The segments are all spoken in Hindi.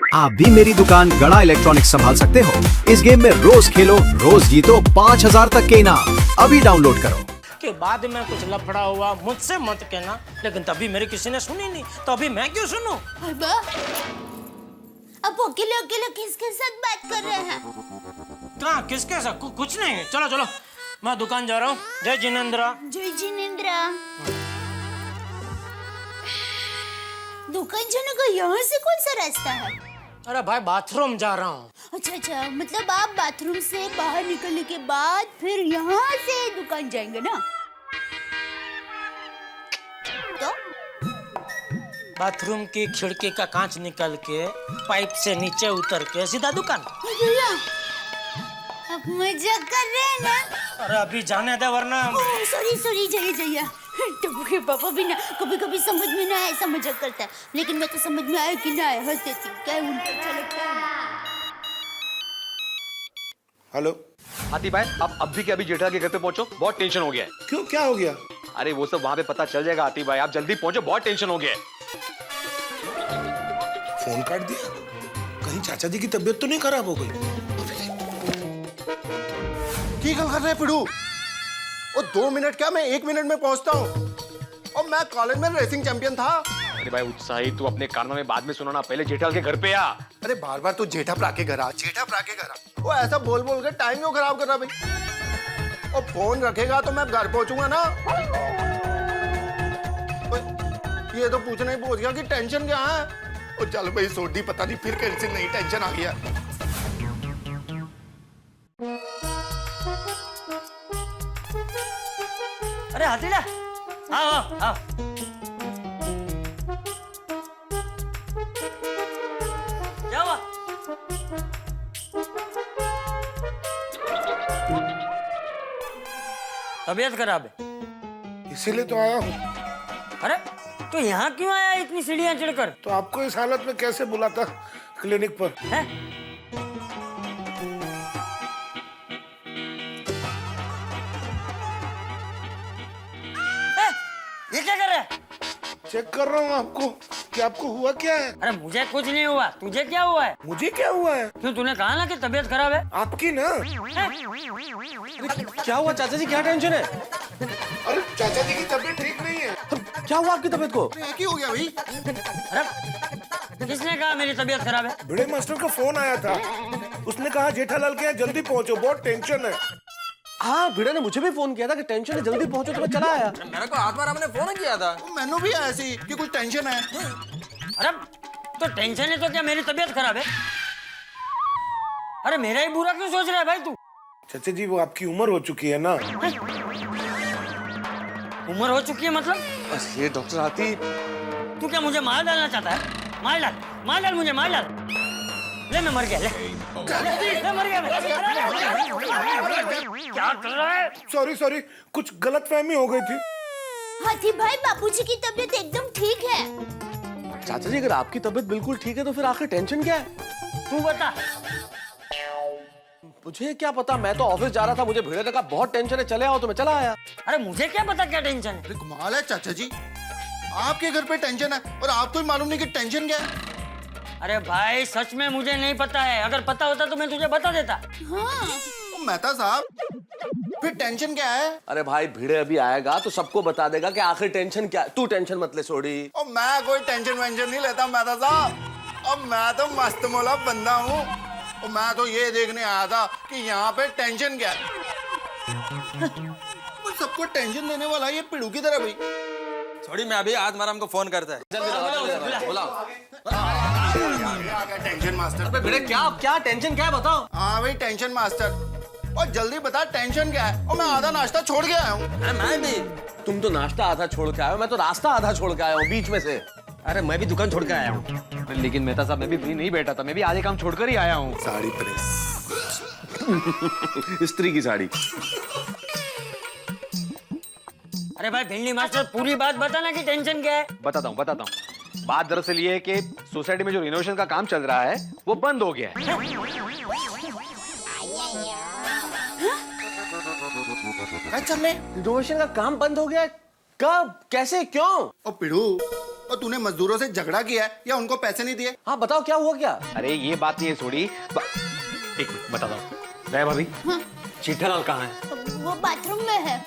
आप भी मेरी दुकान गड़ा इलेक्ट्रॉनिक्स संभाल सकते हो। इस गेम में रोज खेलो, रोज जीतो 5000 तक के इनाम। अभी डाउनलोड करो। के बाद में कुछ लफड़ा हुआ मुझसे मत कहना, लेकिन तभी मेरी किसी ने सुनी नहीं, तो अभी मैं क्यों सुनूं? अब अकेले अकेले किसके साथ बात कर रहे हैं? क्या किसके साथ? कुछ नहीं, चलो चलो मैं दुकान जा रहा हूँ। जय जिनेंद्र। जय जिनेंद्र। दुकान जाने का यहाँ से कौन सा रास्ता है? अरे भाई बाथरूम जा रहा हूँ। अच्छा अच्छा, मतलब आप बाथरूम से बाहर निकलने के बाद फिर यहाँ से दुकान जाएंगे ना? तो बाथरूम की खिड़की का कांच निकल के पाइप से नीचे उतर के सीधा दुकान। आप मजाक कर रहे हैं ना? अरे अभी जाने दे वरना। सॉरी सॉरी, जाइए जाइए। टप्पू पापा भी ना कभी कभी समझ में ना ऐसा मजाक करता है, लेकिन मैं तो समझ में आया कि ना आया हंस देती हूँ। क्या उनको अच्छा लगता है? हेलो हाथी भाई, आप अभी के अभी जेठा के घर पे पहुंचो, बहुत टेंशन हो गया है। क्यों, क्या हो गया? अरे वो सब वहां पे पता चल जाएगा हाथी भाई, आप जल्दी पहुंचो, बहुत टेंशन हो गया है। फोन काट दिया? कहीं चाचा जी की तबीयत तो नहीं खराब हो गई? की गल कर रहे पिड़ू? और 2 मिनट क्या, मैं 1 मिनट में पहुंचता हूँ। और मैं कॉलेज में रेसिंग चैंपियन था। अरे भाई उत्साही, तू अपने कारणों में बाद में सुनाना, पहले जेठालाल के घर पे आ। अरे बार बार तू जेठा प्रा के घर आ, जेठा प्रा के घर आ। वो ऐसा बोल बोल के टाइम क्यों खराब कर रहा भाई? और फोन रखेगा तो मैं घर पहुंचूंगा ना। ये तो पूछना ही पहुंच गया कि टेंशन क्या है। और चल भाई सोडी, पता नहीं फिर कैसे नई टेंशन आ गया। अरे हाथीला, आओ आओ आओ। क्या हुआ? तबीयत खराब है इसीलिए तो आया हूँ। अरे तो यहाँ क्यों आया इतनी सीढ़ियाँ चढ़कर? तो आपको इस हालत में कैसे बुलाता क्लिनिक पर? हैं? ये क्या कर रहा है? चेक कर रहा हूँ आपको कि आपको हुआ क्या है। अरे मुझे कुछ नहीं हुआ, तुझे क्या हुआ है? मुझे क्या हुआ है? क्यों, तूने कहा ना कि तबीयत खराब है? आपकी ना। क्या हुआ चाचा जी, क्या टेंशन है? अरे चाचा जी की तबीयत ठीक नहीं है। क्या हुआ आपकी तबीयत को? एक ही हो गया भाई। अरे किसने कहा मेरी तबीयत खराब है? बड़े मास्टर का फोन आया था, उसने कहा जेठालाल के यहाँ जल्दी पहुंचो, बहुत टेंशन है। हाँ, भिड़ा ने मुझे भी फोन किया था कि टेंशन है, जल्दी पहुंचो, तो मैं चला आया। मेरे को आठ बार आपने फोन किया था। मैंने भी ऐसी कि कुछ टेंशन है। अरे तो टेंशन है तो क्या मेरी तबीयत खराब है? अरे मेरा ही बुरा क्यों सोच रहा है भाई तू? चाचा जी वो आपकी उम्र हो चुकी है ना। उम्र हो चुकी है मतलब? बस ये डॉक्टर हाथी, तू क्या मुझे मार डालना चाहता है? मार डाल मुझे, मार डाल। ले मैं मर गया, ले मर गया मैं। क्या कर रहा है? सॉरी सॉरी, कुछ गलतफहमी हो गई थी। हाथी भाई, बापूजी की तबीयत एकदम ठीक है। चाचा जी अगर आपकी तबीयत बिल्कुल ठीक है तो फिर आखिर टेंशन क्या है? तू बता। मुझे क्या पता, मैं तो ऑफिस जा रहा था, मुझे भिड़े ने कहा बहुत टेंशन है, चले आओ, तो मैं चला आया। अरे मुझे क्या पता क्या टेंशन है? अरे कमाल है चाचा जी, आपके घर पे टेंशन है और आपको ही मालूम नहीं कि टेंशन क्या है। अरे भाई सच में मुझे नहीं पता है, अगर पता होता तो मैं तुझे बता देता। हाँ। मेहता साहब, फिर टेंशन क्या है? अरे भाई भिड़े अभी आएगा तो सबको बता देगा कि आखिर टेंशन क्या है। तू टेंशन मत ले सोडी। और मैं कोई टेंशन वेंशन नहीं लेता मेहता साहब। और मैं तो मस्त मौला बंदा हूँ। और मैं तो ये देखने आया था कि यहाँ पे टेंशन क्या है। और सबको टेंशन देने वाला ये पिड़ू की तरह भाई। थोड़ी मैं अभी आज मारा हमको फोन करता है। आ गया टेंशन मास्टर। भिड़े क्या टेंशन क्या है बताओ। हाँ भाई टेंशन मास्टर, और जल्दी बता टेंशन क्या है। और मैं आधा नाश्ता छोड़ के आया हूँ। अरे मैं भी। तुम तो नाश्ता आधा छोड़ के आए हो, मैं तो रास्ता आधा छोड़ के आया हूँ बीच में से। अरे मैं भी दुकान छोड़ के आया हूँ। लेकिन मेहता साहब, मैं भी फ्री नहीं बैठा था, मैं भी आधे काम छोड़कर ही आया हूँ। साड़ी प्रेस। स्त्री की साड़ी। अरे भाई भिंडी मास्टर, पूरी बात बताना कि टेंशन क्या है? बताता हूँ। बात दरअसल ये है कि सोसाइटी में जो रिनोवेशन का काम चल रहा है वो बंद हो गया है। चल रहे रिनोवेशन का काम बंद हो गया है? कब, कैसे, क्यों? और पिड़ू, और तूने मजदूरों से झगड़ा किया है या उनको पैसे नहीं दिए? हाँ बताओ क्या हुआ क्या? अरे ये बात नहीं है थोड़ी। एक मिनट बता दो दया भाभी, जेठालाल कहाँ है? वो बाथरूम में है।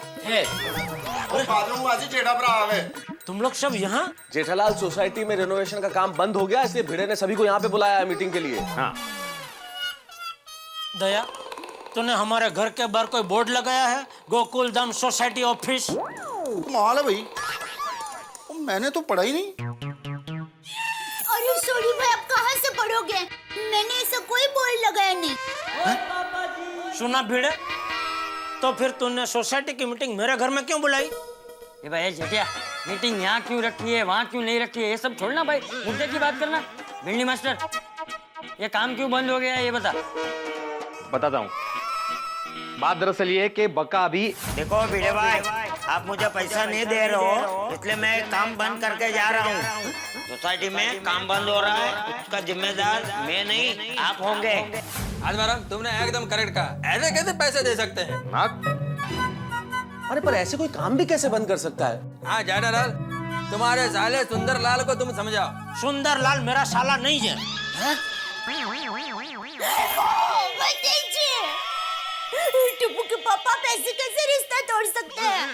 बाथरूम वासी जेठा भरा आ गए। तुम लोग सब यहाँ? जेठालाल सोसाइटी में रिनोवेशन का काम बंद हो गया, इसलिए भिड़े ने सभी को यहाँ पे बुलाया है मीटिंग के लिए। हाँ दया, तूने हमारे घर के बाहर कोई बोर्ड लगाया है, गोकुल धाम सोसाइटी ऑफिस? माल है भाई, मैंने तो पढ़ा ही नहीं। अरे सॉरी भाई, आप कहाँ से पढ़ोगे? मैंने ऐसा कोई बोर्ड लगाया नहीं। सुना भिड़े, तो फिर तूने सोसाइटी की मीटिंग मेरे घर में क्यों बुलाई? ये भाई जेठिया, मीटिंग यहाँ क्यों रखी है, वहाँ क्यों नहीं रखी है, ये सब छोड़ना भाई, मुद्दे की बात करना। भिंडी मास्टर, ये काम क्यों बंद हो गया है, ये बताता हूँ। बात दरअसल ये है कि बका अभी। देखो भिड़े भाई, आप मुझे पैसा नहीं दे रहे हो, इसलिए मैं काम बंद करके जा रहा हूँ। सोसाइटी में काम बंद हो रहा है, उसका जिम्मेदार मैं नहीं, आप होंगे। आज मैडम तुमने एकदम करेक्ट कहा, ऐसे कैसे पैसे दे सकते हैं? अरे पर ऐसे कोई काम भी कैसे बंद कर सकता है? हाँ जेठालाल, तुम्हारे साले सुंदरलाल को तुम समझाओ। सुंदरलाल मेरा साला नहीं है। टुप्पू के पापा पैसे कैसे रिश्ता तोड़ सकते हैं?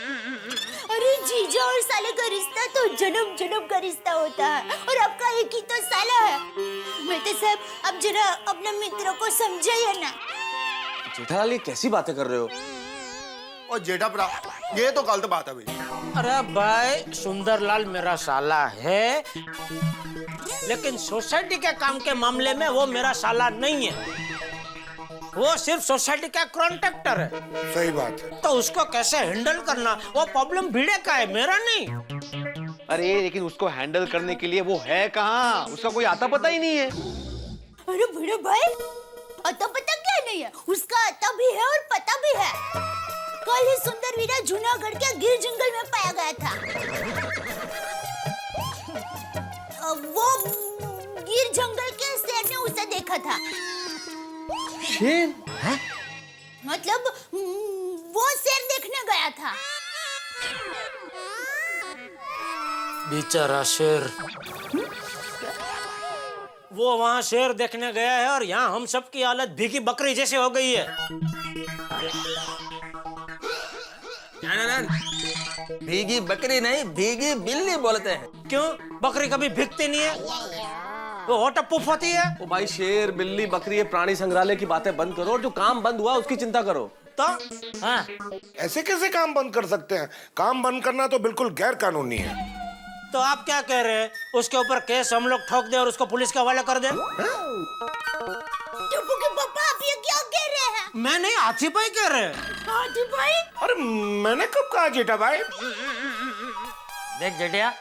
अरे जीजा और साले का रिश्ता तो जन्म जन्म का रिश्ता होता है, और आपका एक ही तो साला है। मैं तो साहब, अब जरा अपने मित्रों को समझाइए ना। जेठालाल ये कैसी बातें कर रहे हो? और जेठा भरा, ये तो गलत बात है भाई। अरे भाई, सुंदरलाल मेरा साला है, लेकिन सोसाइटी के काम के मामले में वो मेरा साला नहीं है। वो सिर्फ सोसाइटी का कॉन्ट्रैक्टर है। सही बात है। तो उसको कैसे हैंडल करना, वो प्रॉब्लम भिड़े का है, मेरा नहीं। अरे लेकिन उसको हैंडल करने के लिए वो है कहाँ, उसका कोई आता पता ही नहीं है। अरे भिड़े भाई, अता पता क्या नहीं है, उसका अता भी है और पता भी है। कल ही सुंदर वीरा जूनागढ़ के गिर जंगल में पाया गया था। वो गिर जंगल के शेर ने उसे देखा था। शेर? मतलब वो शेर देखने गया था। बेचारा शेर, वो वहाँ शेर देखने गया है और यहाँ हम सब की हालत भीगी बकरी जैसे हो गई है। भीगी बकरी नहीं, भीगी बिल्ली बोलते हैं। क्यों? बकरी कभी भीगती नहीं है, वो होटपुफ होती है। ओ भाई, शेर बिल्ली बकरी ये प्राणी संग्रहालय की बातें बंद करो और जो काम बंद हुआ उसकी चिंता करो। तो हाँ, ऐसे कैसे काम बंद कर सकते हैं? काम बंद करना तो बिल्कुल गैर कानूनी है। तो आप क्या कह रहे हैं, उसके ऊपर केस हम लोग ठोक दे और उसको पुलिस के हवाले कर दे? टुप्पू के पापा, आप ये क्या कह रहे हैं? मैं नहीं, हाथी भाई कह रहे हैं। हाथी भाई? अरे मैंने कब कहा जेठा भाई? देख जेठिया,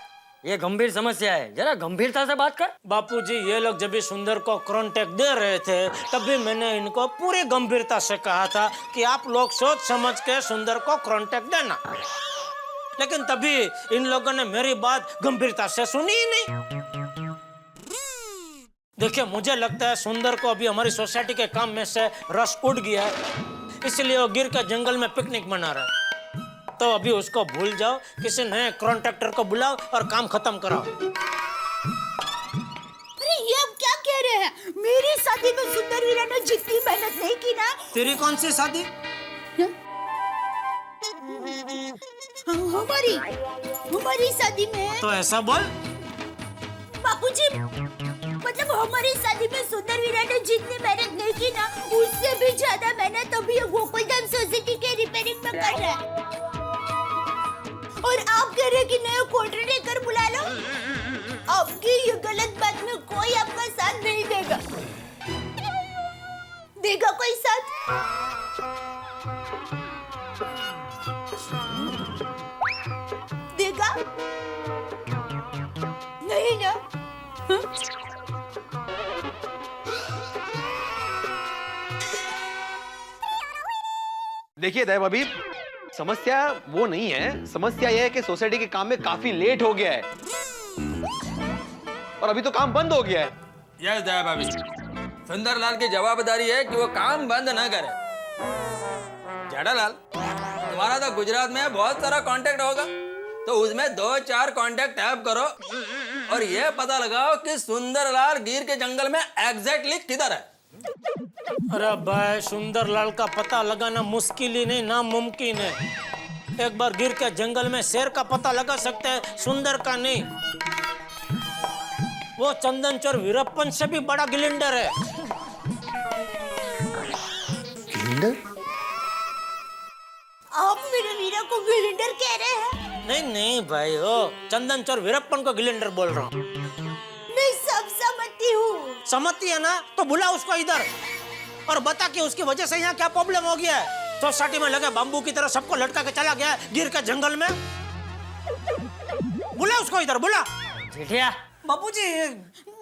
ये गंभीर समस्या है, जरा गंभीरता से बात कर। बापूजी, ये लोग जब भी सुंदर को कॉन्ट्रैक्ट दे रहे थे, तभी मैंने इनको पूरी गंभीरता से कहा था कि आप लोग सोच समझ के सुंदर को कॉन्ट्रैक्ट देना, लेकिन तभी इन लोगों ने मेरी बात गंभीरता से सुनी ही नहीं। देखिए, मुझे लगता है सुंदर को अभी हमारी सोसाइटी के काम में से रस उड़ गया है, इसलिए वो गिर के जंगल में पिकनिक मना रहा है। तो अभी उसको भूल जाओ, किसी नए कॉन्ट्रैक्टर को बुलाओ और काम खत्म कराओ। अरे ये आप क्या कह रहे हैं? मेरी शादी में सुंदर वीरा ने जितनी मेहनत नहीं की ना। तेरी कौन सी शादी? हमारी शादी में। तो ऐसा बोल। बापूजी, मतलब हमारी शादी में सुंदर वीरा ने जितनी मेहनत नहीं की ना, उससे भी ज्यादा मेहनत अभी गोकुलधाम सोसाइटी के रिपेयरिंग में कर रहा है। और आप कह रहे कि नया कॉन्ट्रैक्टर बुला लो? आपकी ये गलत बात में कोई आपका साथ नहीं देगा। देगा कोई साथ? देगा? नहीं ना? देखिए दया भाभी, समस्या वो नहीं है, समस्या यह है कि सोसाइटी के काम में काफी लेट हो गया है और अभी तो काम बंद हो गया है। यस दया भाभी, सुंदरलाल की जवाबदारी है कि वो काम बंद न करे। जेठालाल, तुम्हारा तो गुजरात में बहुत सारा कांटेक्ट होगा, तो उसमें 2-4 कांटेक्ट ऐप करो और ये पता लगाओ कि सुंदरलाल गिर के जंगल में एग्जैक्टली किधर है। अरे भाई सुंदरलाल का पता लगाना मुश्किल ही नहीं नामुमकिन है। एक बार गिर के जंगल में शेर का पता लगा सकते हैं, सुंदर का नहीं। वो चंदन चोर वीरप्पन से भी बड़ा गिलिंडर है। आप मेरे वीरा को गिलिंडर कह रहे हैं? नहीं नहीं भाई, ओ चंदन चोर वीरप्पन को गिलिंडर बोल रहा हूँ। मैं सब समझती हूँ। समझती है ना, तो बुला उसको इधर और बता कि उसकी वजह से यहाँ क्या प्रॉब्लम हो गया है। सोसाइटी में लगे बाम्बू की तरह सबको लटका के चला गया है गिर के जंगल में। बुला उसको इधर, बुला। जेठिया बापूजी,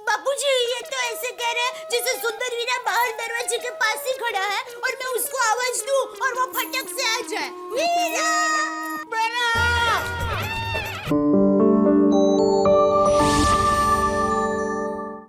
बापूजी ये तो ऐसे कह रहे हैं जैसे सुंदर वीरा बाहर दरवाजे के पास ही खड़ा है और मैं उसको आवाज दूं और वो फटक से आ जाए। वीरा!